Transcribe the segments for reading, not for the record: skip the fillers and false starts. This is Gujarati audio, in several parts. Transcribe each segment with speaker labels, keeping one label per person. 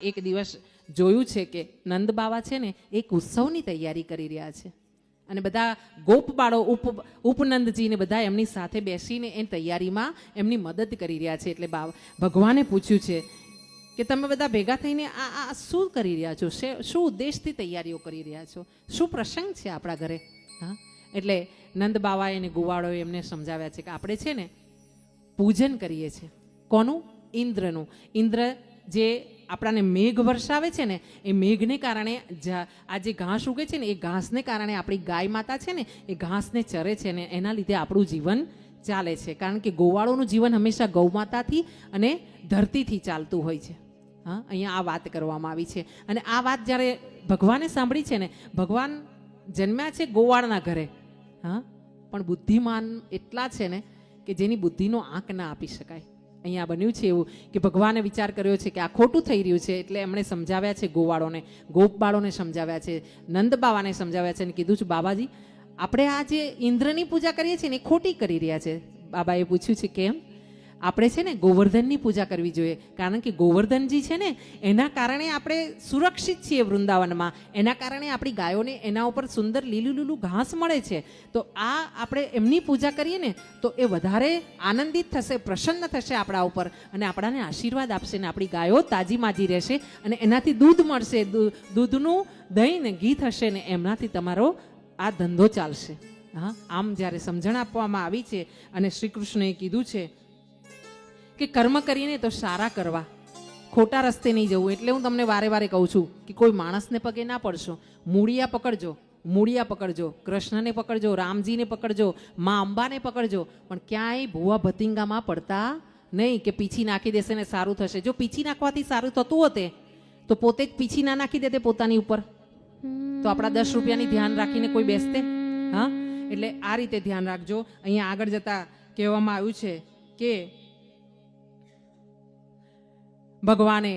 Speaker 1: એક દિવસ જોયું છે કે નંદ બાવા છે ને એક ઉત્સવની તૈયારી કરી રહ્યા છે અને બધા ગોપબાળો ઉપનંદજીને બધા એમની સાથે બેસીને એ તૈયારીમાં એમની મદદ કરી રહ્યા છે. એટલે ભગવાને પૂછ્યું છે કે તમે બધા ભેગા થઈને આ શું કરી રહ્યા છો, શું ઉદ્દેશથી તૈયારીઓ કરી રહ્યા છો, શું પ્રસંગ છે આપણા ઘરે? હા, એટલે નંદ બાવાએ અને ગોવાળોએ એમને સમજાવ્યા છે કે આપણે છે ને પૂજન કરીએ છીએ. કોનું? ઇન્દ્રનું. ઇન્દ્ર જે આપણાને મેઘ વરસાવે છે ને, એ મેઘને કારણે આ જે ઘાસ ઉગે છે ને, એ ઘાસને કારણે આપણી ગાય માતા છે ને એ ઘાસને ચરે છે ને એના લીધે આપણું જીવન ચાલે છે. કારણ કે ગોવાળોનું જીવન હંમેશા ગૌમાતાથી અને ધરતીથી ચાલતું હોય છે. હા, અહીંયા આ વાત કરવામાં આવી છે. અને આ વાત જ્યારે ભગવાને સાંભળી છે ને, ભગવાન જન્મ્યા છે ગોવાળના ઘરે, હા, પણ બુદ્ધિમાન એટલા છે ને કે જેની બુદ્ધિનો આંક ના આપી શકાય. અહીંયા બન્યું છે એવું કે ભગવાને વિચાર કર્યો છે કે આ ખોટું થઈ રહ્યું છે, એટલે એમણે સમજાવ્યા છે ગોવાળોને, ગોપબાળોને સમજાવ્યા છે, નંદ બાવાને સમજાવ્યા છે અને કીધું છે બાબાજી આપણે આ જે ઇન્દ્રની પૂજા કરીએ છીએ ને એ ખોટી કરી રહ્યા છે. બાબાએ પૂછ્યું છે કેમ? આપણે છે ને ગોવર્ધનની પૂજા કરવી જોઈએ, કારણ કે ગોવર્ધનજી છે ને એના કારણે આપણે સુરક્ષિત છીએ વૃંદાવનમાં, એના કારણે આપણી ગાયોને એના ઉપર સુંદર લીલું લીલું ઘાસ મળે છે. તો આ આપણે એમની પૂજા કરીએ ને તો એ વધારે આનંદિત થશે, પ્રસન્ન થશે આપણા ઉપર અને આપણાને આશીર્વાદ આપશે ને આપણી ગાયો તાજી માજી રહેશે અને એનાથી દૂધ મળશે, દૂધનું દહીં ને ઘી થશે ને એમનાથી તમારો આ ધંધો ચાલશે. હા, આમ જ્યારે સમજણ આપવામાં આવી છે અને શ્રી કૃષ્ણએ કીધું છે કે કર્મ કરીને તો સારા કરવા, ખોટા રસ્તે નહીં જવું. એટલે હું તમને વારે વારે કહું છું કે કોઈ માણસને પગે ના પડશો, મૂળિયા પકડજો, મૂળિયા પકડજો, કૃષ્ણને પકડજો, રામજીને પકડજો, મા અંબાને પકડજો, પણ ક્યાંય ભૂવા ભતિંગામાં પડતા નહીં કે પીછી નાખી દેશે ને સારું થશે. જો પીછી નાખવાથી સારું થતું હોતે તો પોતે જ પીછી ના નાખી દેતે પોતાની ઉપર, તો આપણા 10 રૂપિયાની ધ્યાન રાખીને કોઈ બેસતે? હા, એટલે આ રીતે ધ્યાન રાખજો. અહીંયા આગળ જતા કહેવામાં આવ્યું છે કે ભગવાને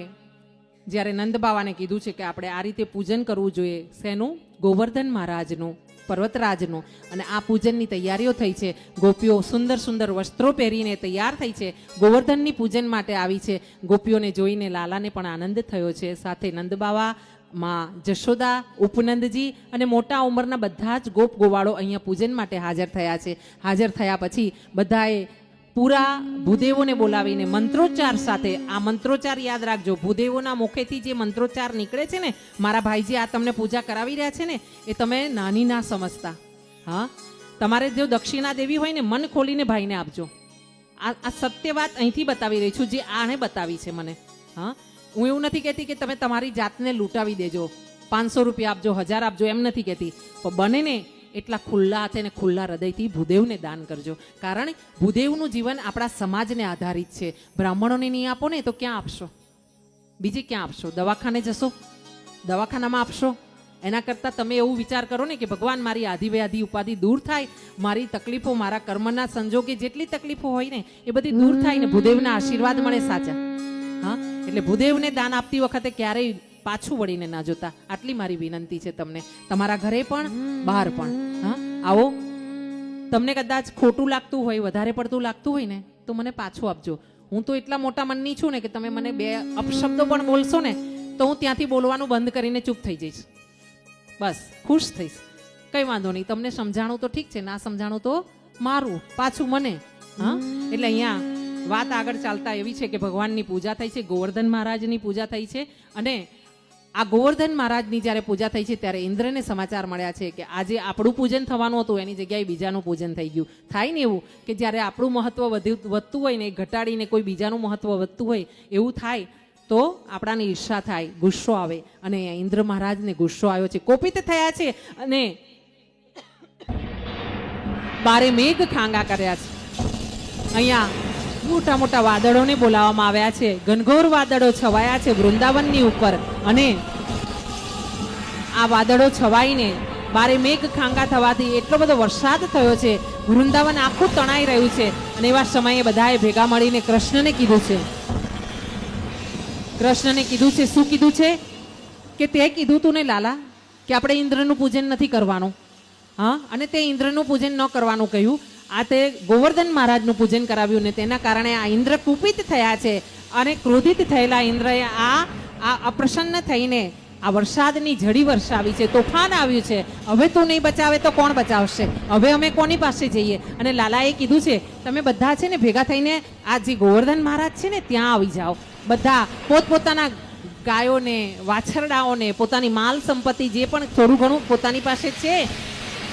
Speaker 1: જ્યારે નંદ બાવાને કીધું છે કે આપણે આ રીતે પૂજન કરવું જોઈએ. શેનું? ગોવર્ધન મહારાજનું, પર્વતરાજનું. અને આ પૂજનની તૈયારીઓ થઈ છે. ગોપીઓ સુંદર સુંદર વસ્ત્રો પહેરીને તૈયાર થઈ છે, ગોવર્ધનની પૂજન માટે આવી છે. ગોપીઓને જોઈને લાલાને પણ આનંદ થયો છે. સાથે નંદ બાવા, માં જશોદા, ઉપનંદજી અને મોટા ઉંમરના બધા જ ગોપ ગોવાળો અહીંયા પૂજન માટે હાજર થયા છે. હાજર થયા પછી બધાએ પૂરા ભૂદેવોને બોલાવીને મંત્રોચ્ચાર સાથે, આ મંત્રોચ્ચાર યાદ રાખજો, ભૂદેવોના મુખેથી જે મંત્રોચ્ચાર નીકળે છે ને, મારા ભાઈજી આ તમને પૂજા કરાવી રહ્યા છે ને, એ તમે નાની ના સમજતા. હા, તમારે જો દક્ષિણા દેવી હોય ને મન ખોલીને ભાઈને આપજો. આ સત્ય વાત અહીંથી બતાવી રહી છું, જે આણે બતાવી છે મને. હા, હું એવું નથી કહેતી કે તમે તમારી જાતને લૂંટાવી દેજો, 500 રૂપિયા આપજો, 1000 આપજો, એમ નથી કહેતી. પણ બને ને એટલા ખુલ્લા હાથે ને ખુલ્લા હૃદયથી ભૂદેવને દાન કરજો. કારણ ભૂદેવનું જીવન આપણા સમાજને આધારિત છે. બ્રાહ્મણોને નહીં આપો ને તો ક્યાં આપશો? બીજે ક્યાં આપશો? દવાખાને જશો? દવાખાનામાં આપશો? એના કરતાં તમે એવું વિચાર કરો ને કે ભગવાન મારી આધિ વ્યાધિ ઉપાધિ દૂર થાય, મારી તકલીફો, મારા કર્મના સંજોગે જેટલી તકલીફો હોય ને એ બધી દૂર થાય ને ભૂદેવના આશીર્વાદ મળે સાચા. હા, એટલે ભૂદેવને દાન આપતી વખતે ક્યારેય પાછું વળીને ના જોતા. આટલી મારી વિનંતી છે તમને, તમારા ઘરે પણ બહાર પણ. હા, આવો. તમને કદાચ ખોટું લાગતું હોય, વધારે પડતું લાગતું હોય ને તો મને પાછું આપજો. હું તો એટલા મોટા મનની છું ને કે તમે મને 2 અપશબ્દો પણ બોલશો ને તો હું ત્યાંથી બોલવાનું બંધ કરીને ચૂપ થઈ જઈશ. બસ ખુશ થઈશ, કઈ વાંધો નહીં. તમને સમજાણું તો ઠીક છે, ના સમજાણું તો મારું પાછું મને. હા, એટલે અહીંયા વાત આગળ ચાલતા એવી છે કે ભગવાનની પૂજા થઈ છે, ગોવર્ધન મહારાજની પૂજા થઈ છે. અને આ ગોવર્ધન મહારાજની જ્યારે પૂજા થઈ છે ત્યારે ઇન્દ્રને સમાચાર મળ્યા છે કે આજે આપણું પૂજન થવાનું હતું એની જગ્યાએ બીજાનું પૂજન થઈ ગયું. થાય ને એવું કે જ્યારે આપણું મહત્વ વધતું હોય ને ઘટાડીને કોઈ બીજાનું મહત્વ વધતું હોય એવું થાય તો આપણાને ઈર્ષા થાય, ગુસ્સો આવે. અને ઇન્દ્ર મહારાજને ગુસ્સો આવ્યો છે, કોપિત થયા છે અને 12 મેઘ ખાંગા કર્યા છે. અહીંયા મોટા મોટા વાદળોને બોલાવવામાં આવ્યા છે. ઘનઘોર વાદળો છવાયા છે વૃંદાવનની ઉપર અને આ વાદળો છવાઈને 12 મેઘ ખાંગા થવાથી એટલો બધો વરસાદ થયો છે, વૃંદાવન આખું તણાઈ રહ્યું છે. અને એવા સમયે બધાએ ભેગા મળીને કૃષ્ણને કીધું છે. કૃષ્ણને કીધું છે, શું કીધું છે કે તે કીધું તું ને લાલા કે આપણે ઇન્દ્રનું પૂજન નથી કરવાનું. હા, અને તે ઇન્દ્રનું પૂજન ન કરવાનું કહ્યું. આ તે ગોવર્ધન મહારાજનું પૂજન કરાવ્યું ને તેના કારણે આ ઇન્દ્ર કુપિત થયા છે અને ક્રોધિત થયેલા ઇન્દ્રએ આ આ અપ્રસન્ન થઈને આ વરસાદની ઝડી વર્ષા આવી છે, તોફાન આવ્યું છે, હવે તું નહીં બચાવે તો કોણ બચાવશે? હવે અમે કોની પાસે જઈએ? અને લાલાએ કીધું છે તમે બધા છે ને ભેગા થઈને આ જે ગોવર્ધન મહારાજ છે ને ત્યાં આવી જાઓ. બધા પોતપોતાના ગાયોને, વાછરડાઓને, પોતાની માલ સંપત્તિ જે પણ થોડું ઘણું પોતાની પાસે છે,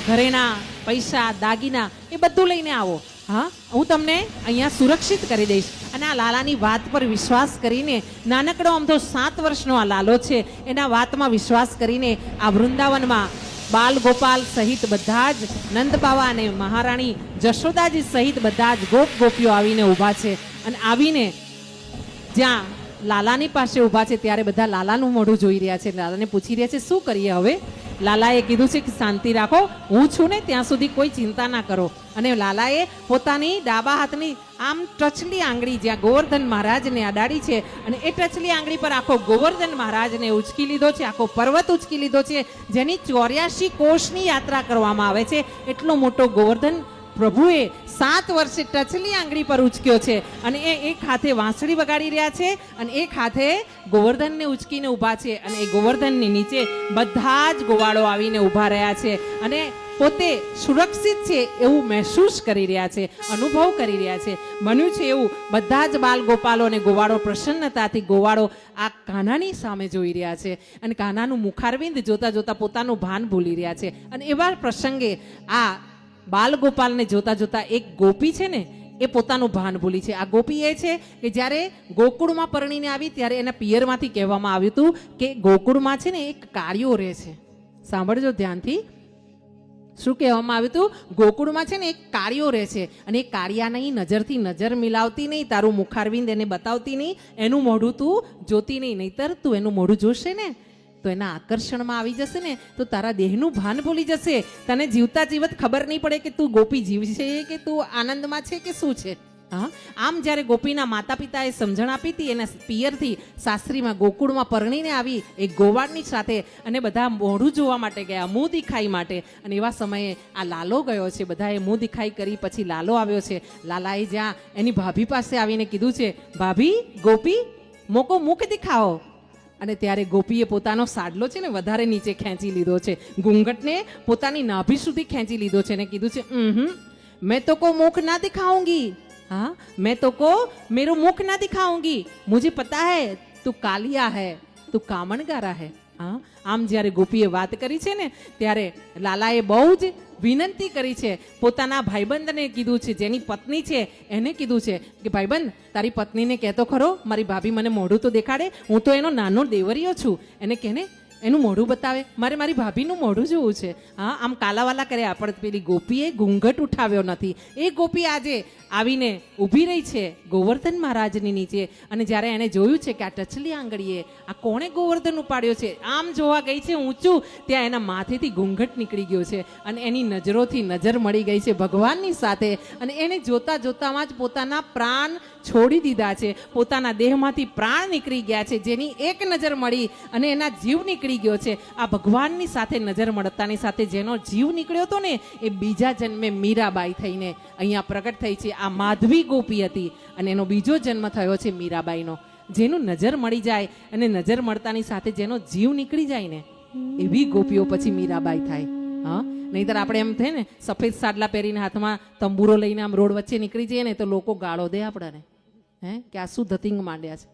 Speaker 1: ઘરેણા, પૈસા, દાગીના, એ બધું લઈને આવો. હા, હું તમને અહીંયા સુરક્ષિત કરી દઈશ. અને આ લાલાની વાત પર વિશ્વાસ કરીને, નાનકડો આમ તો 7 વર્ષનો આ લાલો છે, એના વાતમાં વિશ્વાસ કરીને આ વૃંદાવનમાં બાલ ગોપાલ સહિત બધા જ નંદ બાવા અને મહારાણી જશોદાજી સહિત બધા જ ગોપ ગોપીઓ આવીને ઊભા છે. અને આવીને જ્યાં લાલાની પાસે ઊભા છે ત્યારે બધા લાલાનું મોઢું જોઈ રહ્યા છે. લાલાને પૂછી રહ્યા છે શું કરીએ હવે? લાલાએ કીધું છે કે શાંતિ રાખો, હું છું ને ત્યાં સુધી કોઈ ચિંતા ના કરો. અને લાલાએ પોતાની ડાબા હાથની આમ ટચલી આંગળી જ્યાં ગોવર્ધન મહારાજને અડાડી છે અને એ ટચલી આંગળી પર આખો ગોવર્ધન મહારાજને ઉચકી લીધો છે, આખો પર્વત ઉચકી લીધો છે, જેની 84 કોષની યાત્રા કરવામાં આવે છે. એટલો મોટો ગોવર્ધન પ્રભુએ 7 વર્ષે ટચલી આંગળી પર ઉચક્યો છે. અને એ એક હાથે વાંસળી વગાડી રહ્યા છે અને એક હાથે ગોવર્ધનને ઉચકીને ઊભા છે. અને એ ગોવર્ધનની નીચે બધા જ ગોવાળો આવીને ઊભા રહ્યા છે અને પોતે સુરક્ષિત છે એવું મહેસૂસ કરી રહ્યા છે, અનુભવ કરી રહ્યા છે. બન્યું છે એવું બધા જ બાલ ગોપાલો અને ગોવાળો પ્રસન્નતાથી ગોવાળો આ કાનાની સામે જોઈ રહ્યા છે અને કાનાનું મુખારવિંદ જોતા જોતા પોતાનું ભાન ભૂલી રહ્યા છે. અને એવા પ્રસંગે આ બાલ ગોપાલને જોતા જોતા એક ગોપી છે ને એ પોતાનું ભાન ભૂલી છે. આ ગોપી એ છે કે જ્યારે ગોકુળમાં પરણીને આવી ત્યારે એના પિયરમાંથી કહેવામાં આવ્યું હતું કે ગોકુળમાં છે ને એક કાર્યો રહે છે. સાંભળજો ધ્યાનથી, શું કહેવામાં આવ્યું હતું? ગોકુળમાં છે ને એક કાર્યો રહે છે અને એ કાર્યાની નજરથી નજર મિલાવતી નહીં, તારું મુખારવિંદ એને બતાવતી નહીં, એનું મોઢું તું જોતી નહીં, નહીતર તું એનું મોઢું જોશે ને તો એના આકર્ષણમાં આવી જશે ને તો તારા દેહનું ભાન ભૂલી જશે. તને જીવતા જીવત ખબર નહીં પડે કે તું ગોપી જીવ છે કે તું આનંદમાં છે કે શું છે. હા, આમ જ્યારે ગોપીના માતા પિતાએ સમજણ આપી હતી એના પિયરથી સાસરીમાં ગોકુળમાં પરણીને આવી એક ગોવાળની સાથે અને બધા મોઢું જોવા માટે ગયા, મું દિખાઈ માટે. અને એવા સમયે આ લાલો ગયો છે. બધાએ મું દિખાઈ કરી પછી લાલો આવ્યો છે. લાલાએ જ્યાં એની ભાભી પાસે આવીને કીધું છે, ભાભી ગોપી મોકો મુખ દિખાવો. અને ત્યારે ગોપીએ પોતાનો સાડલો છે ને વધારે નીચે ખેંચી લીધો છે, ઘૂંઘટને પોતાની નાભી સુધી ખેંચી લીધો છે અને કીધું છે મેં તો કો મુખ ના દિખાऊंगी. हाँ, मैं तो को मेरू मुख ना दिखाऊंगी, मुझे पता है તું કાલિયા હૈ, તું કામણગારા હૈ. હા, આમ જ્યારે ગોપીએ વાત કરી છે ને ત્યારે લાલાએ બહુ જ વિનંતી કરી છે. પોતાના ભાઈબંધને કીધું છે, જેની પત્ની છે એને કીધું છે કે ભાઈબંધ તારી પત્નીને કહેતો ખરો, મારી ભાભી મને મોઢું તો દેખાડે, હું તો એનો નાનો દેવરીયો છું, એને કહેને એનું મોઢું બતાવે, મારે મારી ભાભીનું મોઢું જોવું છે. હા, આમ કાલાવાલા કર્યા પણ પેલી ગોપીએ ઘૂંઘટ ઉઠાવ્યો નથી. એ ગોપી આજે આવીને ઊભી રહી છે ગોવર્ધન મહારાજની નીચે. અને જ્યારે એને જોયું છે કે આ ટચલી આંગળીએ આ કોણે ગોવર્ધન ઉપાડ્યો છે, આમ જોવા ગઈ છે ઊંચું, ત્યાં એના માથેથી ઘૂંઘટ નીકળી ગયો છે અને એની નજરોથી નજર મળી ગઈ છે ભગવાનની સાથે. અને એને જોતા જોતામાં જ પોતાના પ્રાણ છોડી દીધા છે, પોતાના દેહમાંથી પ્રાણ નીકળી ગયા છે. જેની એક નજર મળી અને એના જીવ નીકળી ગયો છે. આ ભગવાનની સાથે નજર મળતાની સાથે જેનો જીવ નીકળ્યો હતો ને એ બીજા જન્મે મીરાબાઈ થઈને અહીંયા પ્રગટ થઈ છે. આ માધવી ગોપી હતી અને એનો બીજો જન્મ થયો છે મીરાબાઈનો. જેનું નજર મળી જાય અને નજર મળતાની સાથે જેનો જીવ નીકળી જાય ને એવી ગોપીઓ પછી મીરાબાઈ થાય. હા, નહીતર આપણે એમ થાય ને સફેદ સાડલા પહેરીને હાથમાં તંબુરો લઈને આમ રોડ વચ્ચે નીકળી જઈએ ને તો લોકો ગાળો દે આપણને, હે કે આ શું ધતિંગ માંડ્યા છે.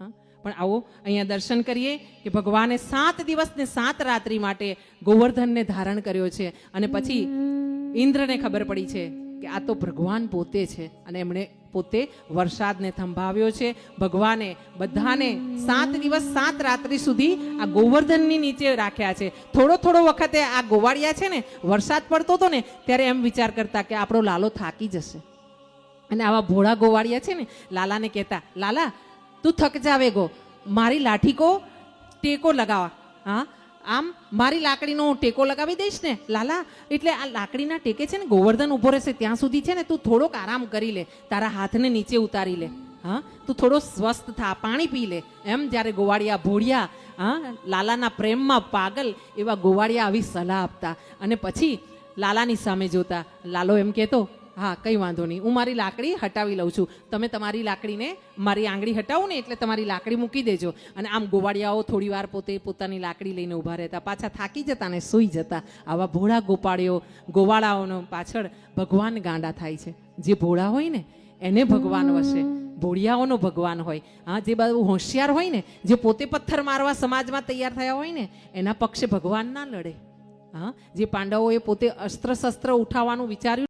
Speaker 1: હા, પણ આવો અહીંયા દર્શન કરીએ કે ભગવાને 7 દિવસ ને 7 રાત્રિ માટે ગોવર્ધનને ધારણ કર્યો છે. અને પછી ઇન્દ્રને ખબર પડી છે કે આ તો ભગવાન પોતે છે અને એમણે પોતે વરસાદને થંભાવ્યો છે. ભગવાને બધાને 7 દિવસ 7 રાત્રિ સુધી આ ગોવર્ધનની નીચે રાખ્યા છે. થોડો વખતે આ ગોવાળિયા છે ને વરસાદ પડતો હતો ને ત્યારે એમ વિચાર કરતા કે આપણો લાલો થાકી જશે. અને આવા ભોળા ગોવાળિયા છે ને લાલાને કહેતા, લાલા તું થક જાવે ગો, મારી લાઠી કો ટેકો લગાવા. હા, આમ મારી લાકડીનો ટેકો લગાવી દઈશ ને લાલા, એટલે આ લાકડીના ટેકે છે ને ગોવર્ધન ઊભો રહેશે ત્યાં સુધી છે ને તું થોડોક આરામ કરી લે, તારા હાથને નીચે ઉતારી લે. હા, તું થોડો સ્વસ્થ થા, પાણી પી લે. એમ જ્યારે ગોવાળિયા ભોળિયા, હા, લાલાના પ્રેમમાં પાગલ એવા ગોવાળિયા આવી સલાહ આપતા. અને પછી લાલાની સામે જોતા લાલો એમ કહેતો હા કંઈ વાંધો નહીં, હું મારી લાકડી હટાવી લઉં છું. તમે તમારી લાકડીને મારી આંગળી હટાવો ને એટલે તમારી લાકડી મૂકી દેજો. અને આમ ગોવાળિયાઓ થોડી વાર પોતે પોતાની લાકડી લઈને ઊભા રહેતા, પાછા થાકી જતા ને સૂઈ જતા. આવા ભોળા ગોવાળાઓનો પાછળ ભગવાન ગાંડા થાય છે. જે ભોળા હોય ને એને ભગવાન વસે, ભોળિયાઓનો ભગવાન હોય. હા, જે બહુ હોશિયાર હોય ને, જે પોતે પથ્થર મારવા સમાજમાં તૈયાર થયા હોય ને, એના પક્ષે ભગવાન ના લડે. હા, જે પાંડવોએ પોતે અસ્ત્ર શસ્ત્ર ઉઠાવવાનું વિચાર્યું